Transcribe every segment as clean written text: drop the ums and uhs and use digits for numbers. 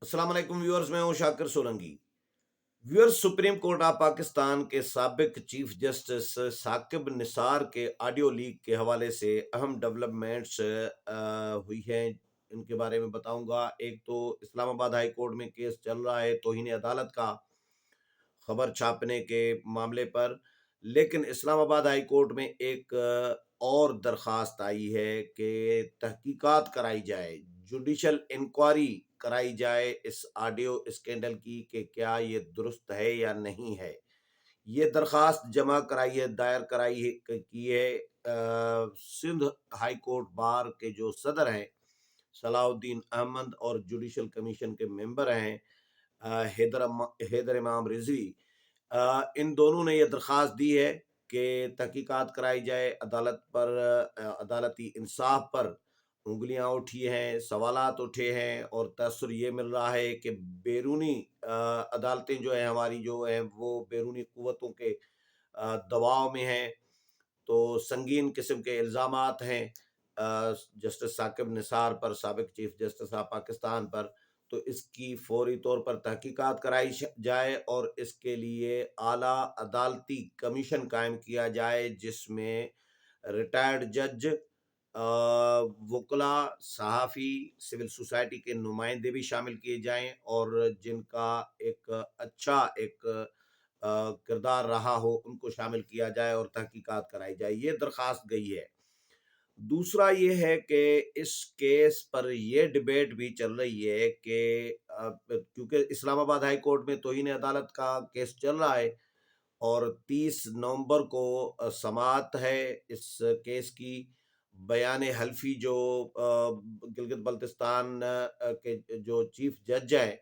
अस्सलाम वालेकुम व्यूअर्स, मैं हूं Shakir Solanki. Viewers, supreme court of Pakistan के साबिक चीफ जस्टिस साकिब निसार के ऑडियो लीक के हवाले से अहम डेवलपमेंट्स हुई हैं। इनके बारे में बताऊंगा। एक तो इस्लामाबाद हाई कोर्ट में केस चल रहा है तौहीन अदालत का, खबर छापने के मामले पर। लेकिन इस्लामाबाद हाई कोर्ट में एक और दरखास्त आई है कि तहकीकात कराई जाए, जुडिशल इंक्वायरी कराई जाए इस ऑडियो स्कैंडल की, कि क्या ये दुरुस्त है या नहीं है। ये दरखास्त जमा कराई है, दायर कराई है, की है सिंध हाई कोर्ट बार के जो सदर हैं सलाउद्दीन अहमद, और जुडिशल कमीशन के मेंबर हैं हैदर इमाम रिजवी। इन दोनों ने यह दरख्वास्त दी है कि तहकीकात कराई जाए, अदालत पर अदालती इंसाफ पर उंगलियां उठी हैं, सवालात उठे हैं, और तअस्सुर ये मिल रहा है कि बैरूनी अदालतें जो है हमारी जो है वो बैरूनी कुव्वतों के दबाव में हैं। तो संगीन किस्म के इल्ज़ामात हैं जस्टिस साकिब निसार पर, साबिक चीफ जस्टिस ऑफ पाकिस्तान पर। तो इसकी फौरी तौर पर तहकीकात कराई जाए और इसके लिए आला अदालती कमीशन कायम किया जाए, जिसमें रिटायर्ड जज, वकला, सहाफ़ी, सिविल सोसाइटी के नुमाइंदे भी शामिल किए जाएं, और जिनका एक अच्छा एक किरदार रहा हो उनको शामिल किया जाए और तहकीकात कराई जाए। ये दरख्वास्त गई है। दूसरा ये है कि इस केस पर ये डिबेट भी चल रही है कि क्योंकि इस्लामाबाद हाई कोर्ट में तौहीन अदालत का केस चल रहा है, और 30 नवंबर को समाअत है इस केस की। बयान हल्फी जो गिलगित बल्तिस्तान के जो चीफ जज हैं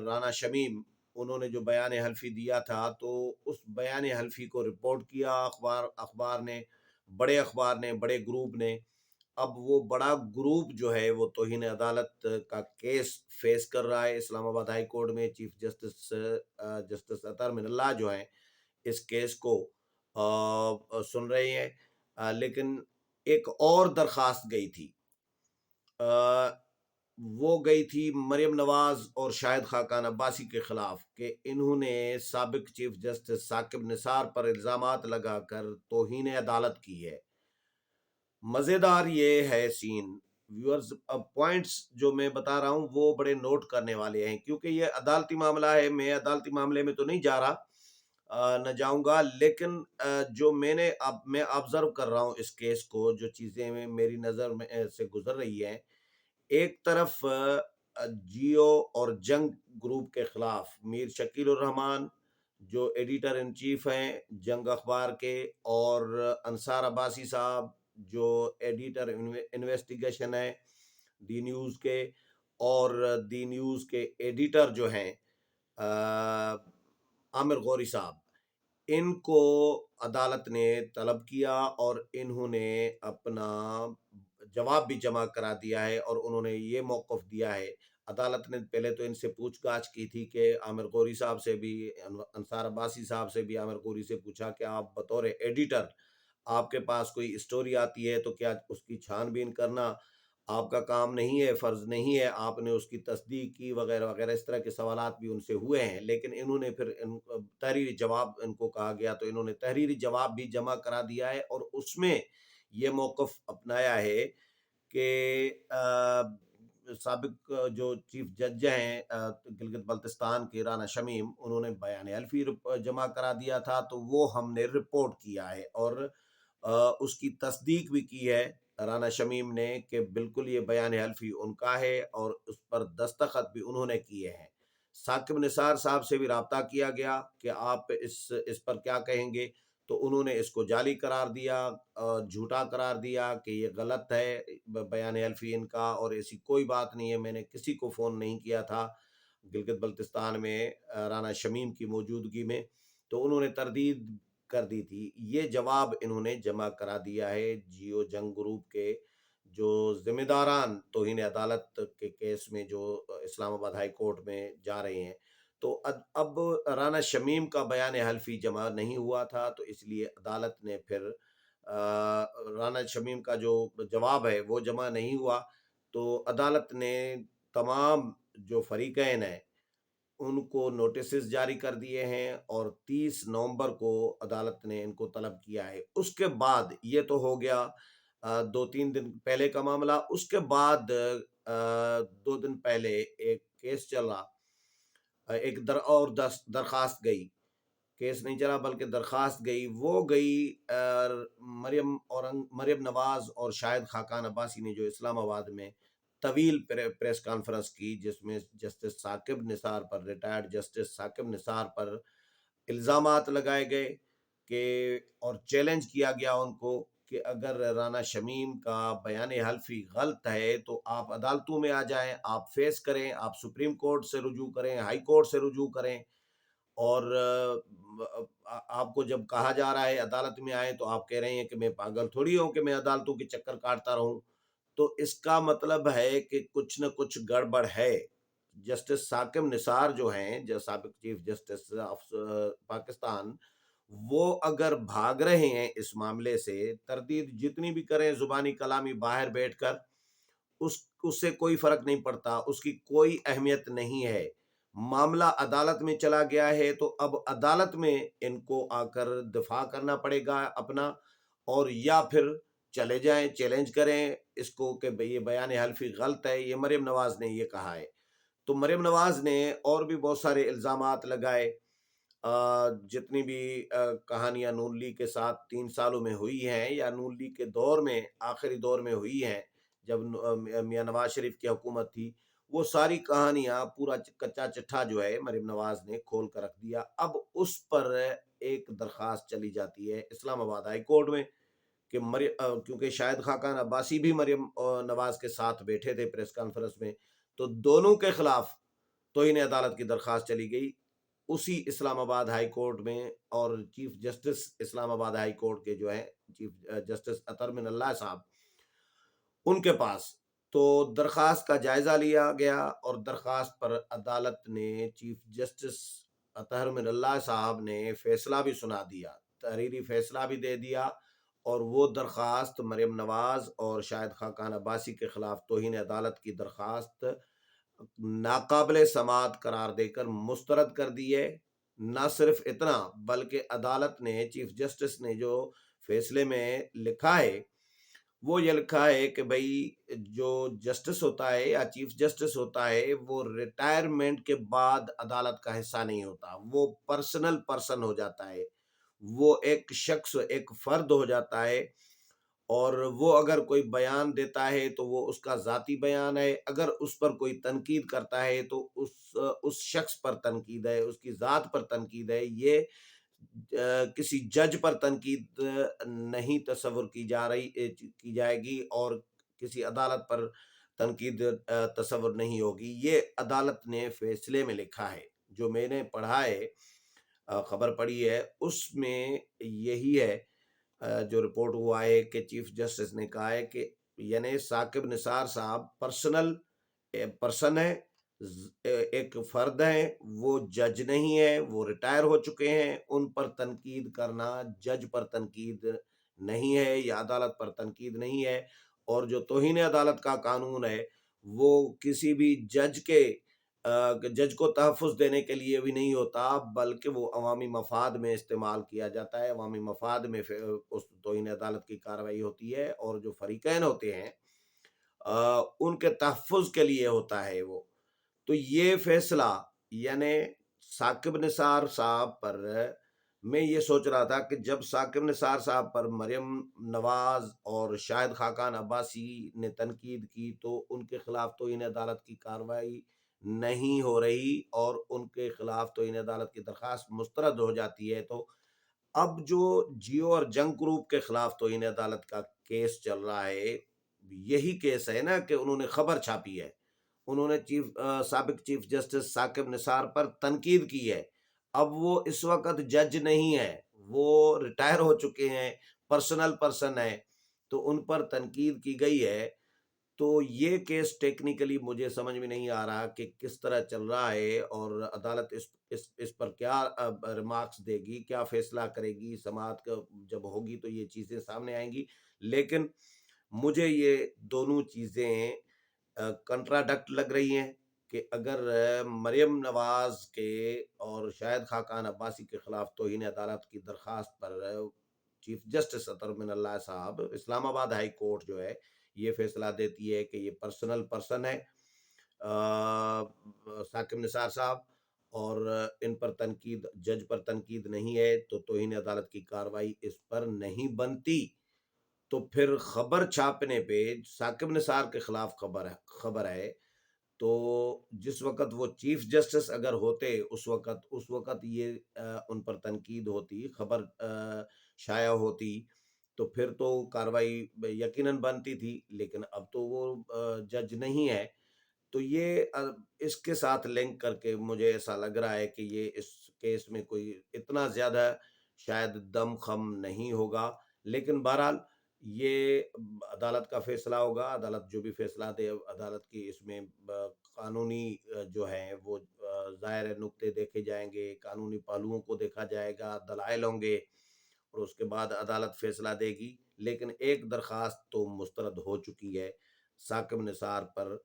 राना शमीम, उन्होंने जो बयान हल्फी दिया था, तो उस बयान हल्फी को रिपोर्ट किया अखबार ने, बड़े अखबार ने, बड़े ग्रुप ने। अब वो बड़ा ग्रुप जो है वो तौहीन अदालत का केस फेस कर रहा है इस्लामाबाद हाई कोर्ट में। चीफ जस्टिस जस्टिस अतर मिनल्ला जो है इस केस को सुन रहे हैं। लेकिन एक और दरखास्त गई थी, अ, वो गई थी मरियम नवाज और शाहिद खाकान अब्बासी के खिलाफ, कि इन्होंने साबिक चीफ जस्टिस साकिब निसार पर इल्जामात लगाकर तौहीन अदालत की है। मजेदार ये है सीन व्यूअर्स, अब पॉइंट्स जो मैं बता रहा हूँ वो बड़े नोट करने वाले हैं, क्योंकि ये अदालती मामला है। मैं अदालती मामले में तो नहीं जा रहा, न जाऊंगा, लेकिन जो अब मैं ऑब्जर्व कर रहा हूँ इस केस को, जो चीजें मेरी नजर में से गुजर रही हैं। एक तरफ जियो और जंग ग्रुप के खिलाफ मीर शकील उर रहमान जो एडिटर इन चीफ हैं जंग अखबार के, और अंसार अब्बासी साहब जो एडिटर इन्वेस्टिगेशन है दी न्यूज़ के, और दी न्यूज़ के एडिटर जो हैं आमिर गौरी साहब, इनको अदालत ने तलब किया और इन्होंने अपना जवाब भी जमा करा दिया है, और उन्होंने ये मौक़िफ़ दिया है। अदालत ने पहले तो इनसे पूछताछ की थी कि आमिर गौरी साहब से भी, अंसार अब्बासी साहब से भी आमिर गौरी से पूछा कि आप बतौर एडिटर, आपके पास कोई स्टोरी आती है तो क्या उसकी छानबीन करना आपका काम नहीं है, फ़र्ज़ नहीं है, आपने उसकी तस्दीक की वग़ैरह वग़ैरह, इस तरह के सवालात भी उनसे हुए हैं। लेकिन इन्होंने फिर तहरीरी जवाब इनको कहा गया तो इन्होंने तहरीरी जवाब भी जमा करा दिया है, और उसमें ये मौक़िफ़ अपनाया है कि साबिक जो चीफ जज हैं गिलगित बल्तिस्तान के राना शमीम, उन्होंने बयान हल्फी जमा करा दिया था, तो वो हमने रिपोर्ट किया है, और उसकी तस्दीक भी की है राना शमीम ने कि बिल्कुल ये बयान हल्फी उनका है, और उस पर दस्तखत भी उन्होंने किए हैं। साकिब निसार साहब से भी राब्ता किया गया कि आप इस पर क्या कहेंगे, तो उन्होंने इसको जाली करार दिया, झूठा करार दिया कि ये गलत है बयान हल्फी इनका, और ऐसी कोई बात नहीं है, मैंने किसी को फ़ोन नहीं किया था गिलगित बल्तिस्तान में राना शमीम की मौजूदगी में। तो उन्होंने तरदीद कर दी थी। ये जवाब इन्होंने जमा करा दिया है जियो जंग ग्रुप के जो ज़िम्मेदारान तौहीन अदालत के केस में जो इस्लामाबाद हाई कोर्ट में जा रहे हैं। तो अब राना शमीम का बयान हल्फी जमा नहीं हुआ था, तो इसलिए अदालत ने फिर राना शमीम का जो जवाब है वो जमा नहीं हुआ, तो अदालत ने तमाम जो फरीकैन हैं, उनको नोटिसेस जारी कर दिए हैं और 30 नवंबर को अदालत ने इनको तलब किया है। उसके बाद ये तो हो गया 2-3 दिन पहले का मामला। उसके बाद 2 दिन पहले एक केस चला, एक दरखास्त गई। केस नहीं चला बल्कि दरखास्त गई। वो गई मरियम नवाज और शाहिद खाकान अब्बासी ने जो इस्लामाबाद में तवील प्रेस कॉन्फ्रेंस की, जिसमें जस्टिस साकिब निसार पर, रिटायर्ड जस्टिस साकिब निसार पर इल्ज़ामात लगाए गए कि और चैलेंज किया गया उनको कि अगर राना शमीम का बयान हल्फी गलत है तो आप अदालतों में आ जाएं, आप फेस करें, आप सुप्रीम कोर्ट से रुजू करें, हाई कोर्ट से रुजू करें। और आपको जब कहा जा रहा है अदालत में आए तो आप कह रहे हैं कि मैं पागल थोड़ी हूँ कि मैं अदालतों के चक्कर काटता रहूं। तो इसका मतलब है कि कुछ न कुछ गड़बड़ है। जस्टिस साकिब निसार जो हैं, जो साबिक चीफ जस्टिस ऑफ पाकिस्तान, वो अगर भाग रहे हैं इस मामले से, तरदीद जितनी भी करें जुबानी कलामी बाहर बैठकर, उससे कोई फर्क नहीं पड़ता, उसकी कोई अहमियत नहीं है। मामला अदालत में चला गया है तो अब अदालत में इनको आकर दिफा करना पड़ेगा अपना, और या फिर चले जाएं, चैलेंज करें इसको कि भाई ये बयान हल्फी गलत है। ये मरियम नवाज ने ये कहा है। तो मरियम नवाज ने और भी बहुत सारे इल्जामात लगाए। जितनी भी कहानियां नून लीग के साथ 3 सालों में हुई हैं या नून लीग के दौर में, आखिरी दौर में हुई हैं, जब मियां नवाज शरीफ की हुकूमत थी, वो सारी कहानियां, पूरा कच्चा चिट्ठा जो है मरियम नवाज ने खोल कर रख दिया। अब उस पर एक दरखास्त चली जाती है इस्लामाबाद हाई कोर्ट में कि क्योंकि शाहिद खाकान अब्बासी भी मरियम नवाज के साथ बैठे थे प्रेस कॉन्फ्रेंस में, तो दोनों के खिलाफ तौहीन अदालत की दरखास्त चली गई उसी इस्लामाबाद हाई कोर्ट में। और chief justice Islamabad high court के जो है चीफ जस्टिस अतर मिनल्ला साहब, उनके पास तो दरखास्त का जायजा लिया गया और दरखास्त पर अदालत ने, चीफ जस्टिस अतहर मिनल्ला साहब ने फैसला भी सुना दिया, तहरीरी फैसला भी दे दिया। और वो दरखास्त मरियम नवाज और शाहिद खाकान अब्बासी के खिलाफ तौहीन अदालत की दरखास्त नाकाबिले समात करार देकर मुस्तरद कर दी है। न सिर्फ इतना, बल्कि अदालत ने, चीफ जस्टिस ने जो फैसले में लिखा है, वो ये लिखा है कि भाई जो जस्टिस होता है या चीफ जस्टिस होता है, वो रिटायरमेंट के बाद अदालत का हिस्सा नहीं होता, वो पर्सनल पर्सन हो जाता है, वो एक शख्स, एक फर्द हो जाता है। और वो अगर कोई बयान देता है तो वो उसका ज़ाती बयान है, अगर उस पर कोई तनकीद करता है तो उस शख्स पर तनकीद है, उसकी ज़ात पर तनकीद है। ये किसी जज पर तनकीद नहीं तस्वुर की जाएगी और किसी अदालत पर तनकीद तस्वुर नहीं होगी। ये अदालत ने फैसले में लिखा है, जो मैंने पढ़ा है, खबर पढ़ी है, उसमें यही है। जो रिपोर्ट हुआ है कि चीफ जस्टिस ने कहा है कि यानी साकिब निसार साहब पर्सनल पर्सन है, एक फर्द है, वो जज नहीं है, वो रिटायर हो चुके हैं। उन पर तनकीद करना जज पर तनकीद नहीं है या अदालत पर तनकीद नहीं है। और जो तौहीन अदालत का कानून है, वो किसी भी जज को तहफ़्फ़ुज़ देने के लिए भी नहीं होता, बल्कि वो अवामी मफाद में इस्तेमाल किया जाता है। अवामी मफाद में उस तौहीन अदालत की कार्रवाई होती है और जो फरीकैन होते हैं उनके तहफ़्फ़ुज़ के लिए होता है वो। तो ये फैसला, यानी साकिब निसार साहब पर, मैं ये सोच रहा था कि जब साकिब निसार साहब पर मरियम नवाज और शाहिद खाकान अब्बासी ने तनकीद की तो उनके खिलाफ तो इन अदालत की कार्रवाई नहीं हो रही और उनके खिलाफ तो इन अदालत की दरखास्त मुस्तरद हो जाती है। तो अब जो जियो और जंग ग्रुप के खिलाफ तो इन अदालत का केस चल रहा है, यही केस है ना कि उन्होंने खबर छापी है, उन्होंने साबिक चीफ जस्टिस साकिब निसार पर तनकीद की है। अब वो इस वक्त जज नहीं है, वो रिटायर हो चुके हैं, पर्सनल पर्सन है, तो उन पर तनकीद की गई है। तो ये केस टेक्निकली मुझे समझ में नहीं आ रहा कि किस तरह चल रहा है और अदालत इस पर क्या रिमार्क्स देगी, क्या फैसला करेगी। समाअत का जब होगी तो ये चीज़ें सामने आएंगी। लेकिन मुझे ये दोनों चीज़ें कंट्राडक्ट लग रही हैं। کہ اگر مریم نواز کے اور شاہد خاقان عباسی کے خلاف توہین عدالت کی درخواست پر چیف جسٹس اطہر من اللہ صاحب، اسلام آباد ہائی کورٹ جو ہے یہ فیصلہ دیتی ہے کہ یہ پرسنل پرسن ہے ثاقب نثار صاحب، اور ان پر تنقید، جج پر تنقید نہیں ہے، تو توہین عدالت کی کاروائی اس پر نہیں بنتی۔ تو پھر خبر چھاپنے پہ ثاقب نثار کے خلاف خبر ہے، تو جس وقت وہ چیف جسٹس اگر ہوتے اس وقت یہ ان پر تنقید ہوتی، خبر شائع ہوتی، تو پھر تو کاروائی یقیناً بنتی تھی، لیکن اب تو وہ جج نہیں ہے۔ تو یہ اس کے ساتھ لنک کر کے مجھے ایسا لگ رہا ہے کہ یہ اس کیس میں کوئی اتنا زیادہ شاید دم خم نہیں ہوگا، لیکن بہرحال یہ عدالت کا فیصلہ ہوگا۔ عدالت جو بھی فیصلہ دے، عدالت کی اس میں قانونی جو ہیں وہ ظاہر نقطے دیکھے جائیں گے، قانونی پہلوؤں کو دیکھا جائے گا، دلائل ہوں گے، اور اس کے بعد عدالت فیصلہ دے گی۔ لیکن ایک درخواست تو مسترد ہو چکی ہے ثاقب نثار پر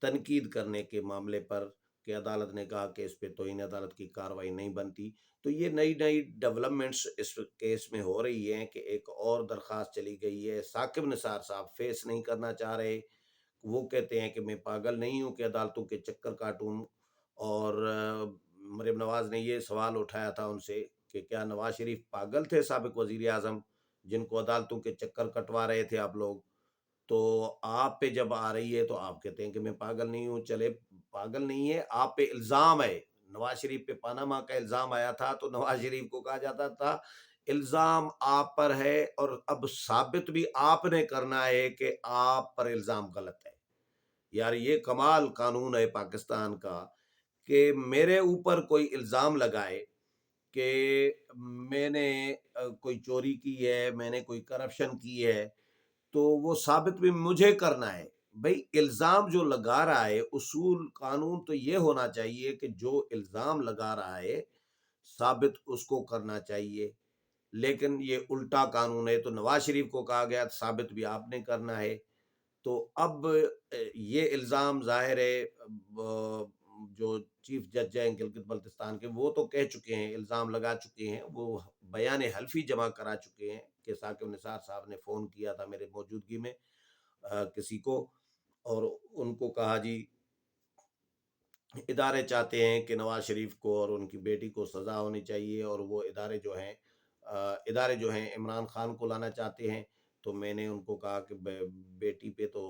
تنقید کرنے کے معاملے پر، کہ عدالت نے کہا کہ اس پہ توہین عدالت کی کاروائی نہیں بنتی۔ تو یہ نئی نئی ڈیولپمنٹس اس کیس میں ہو رہی ہیں کہ ایک اور درخواست چلی گئی ہے، ثاقب نثار صاحب فیس نہیں کرنا چاہ رہے، وہ کہتے ہیں کہ میں پاگل نہیں ہوں کہ عدالتوں کے چکر کاٹوں، اور مریم نواز نے یہ سوال اٹھایا تھا ان سے کہ کیا نواز شریف پاگل تھے سابق وزیر اعظم جن کو عدالتوں کے چکر کٹوا رہے تھے آپ لوگ؟ تو آپ پہ جب آ رہی ہے تو آپ کہتے ہیں کہ میں پاگل نہیں ہوں۔ چلے، پاگل نہیں ہے، آپ پہ الزام ہے۔ نواز شریف پہ پاناما کا الزام آیا تھا تو نواز شریف کو کہا جاتا تھا الزام آپ پر ہے، اور اب ثابت بھی آپ نے کرنا ہے کہ آپ پر الزام غلط ہے۔ یار یہ کمال قانون ہے پاکستان کا کہ میرے اوپر کوئی الزام لگائے کہ میں نے کوئی چوری کی ہے، میں نے کوئی کرپشن کی ہے، تو وہ ثابت بھی مجھے کرنا ہے۔ بھئی الزام جو لگا رہا ہے، اصول قانون تو یہ ہونا چاہیے کہ جو الزام لگا رہا ہے ثابت اس کو کرنا چاہیے، لیکن یہ الٹا قانون ہے۔ تو نواز شریف کو کہا گیا ثابت بھی آپ نے کرنا ہے۔ تو اب یہ الزام ظاہر ہے جو چیف جج ہیں گلگت بلتستان کے، وہ تو کہہ چکے ہیں، الزام لگا چکے ہیں، وہ بیان حلفی جمع کرا چکے ہیں کہ ثاقب نثار صاحب نے فون کیا تھا میرے موجودگی میں کسی کو، اور ان کو کہا جی ادارے چاہتے ہیں کہ نواز شریف کو اور ان کی بیٹی کو سزا ہونی چاہیے، اور وہ ادارے جو ہیں عمران خان کو لانا چاہتے ہیں۔ تو میں نے ان کو کہا کہ بیٹی پہ تو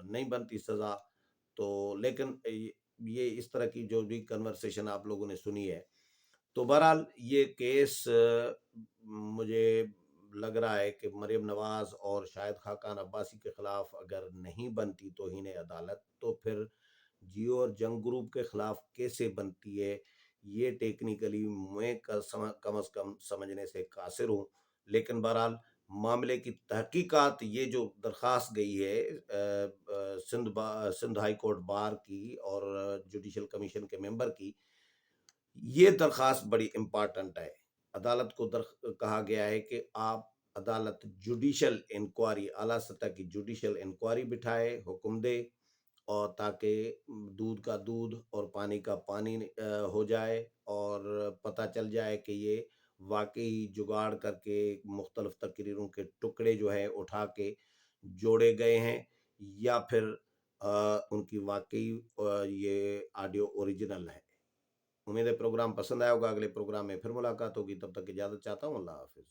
نہیں بنتی سزا۔ تو لیکن یہ اس طرح کی جو بھی کنورسیشن آپ لوگوں نے سنی ہے، تو بہرحال یہ کیس مجھے لگ رہا ہے کہ مریم نواز اور شاہد خاقان عباسی کے خلاف اگر نہیں بنتی توہین عدالت، تو پھر جیو اور جنگ گروپ کے خلاف کیسے بنتی ہے؟ یہ ٹیکنیکلی میں کم از کم سمجھنے سے قاصر ہوں۔ لیکن بہرحال معاملے کی تحقیقات، یہ جو درخواست گئی ہے سندھ ہائی کورٹ بار کی اور جوڈیشل کمیشن کے ممبر کی، یہ درخواست بڑی امپارٹنٹ ہے۔ عدالت کو کہا گیا ہے کہ آپ عدالت جوڈیشل انکوائری، اعلیٰ سطح کی جوڈیشل انکوائری بٹھائے، حکم دے، اور تاکہ دودھ کا دودھ اور پانی کا پانی ہو جائے، اور پتہ چل جائے کہ یہ واقعی جگاڑ کر کے مختلف تقریروں کے ٹکڑے جو ہے اٹھا کے جوڑے گئے ہیں، یا پھر ان کی واقعی یہ آڈیو اوریجنل ہے۔ امید ہے پروگرام پسند آیا ہوگا، اگلے پروگرام میں پھر ملاقات ہوگی، تب تک اجازت چاہتا ہوں، اللہ حافظ۔